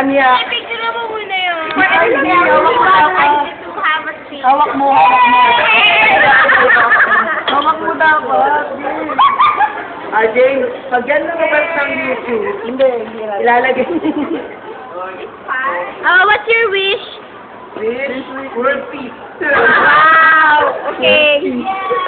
Anya. Picture mo muna yun. Hawak mo, hawak mo. Hawak mo dapat. Jay, pag yan lumabas ng YouTube, hindi ilalagay. What's your wish? World peace. Wow! Okay.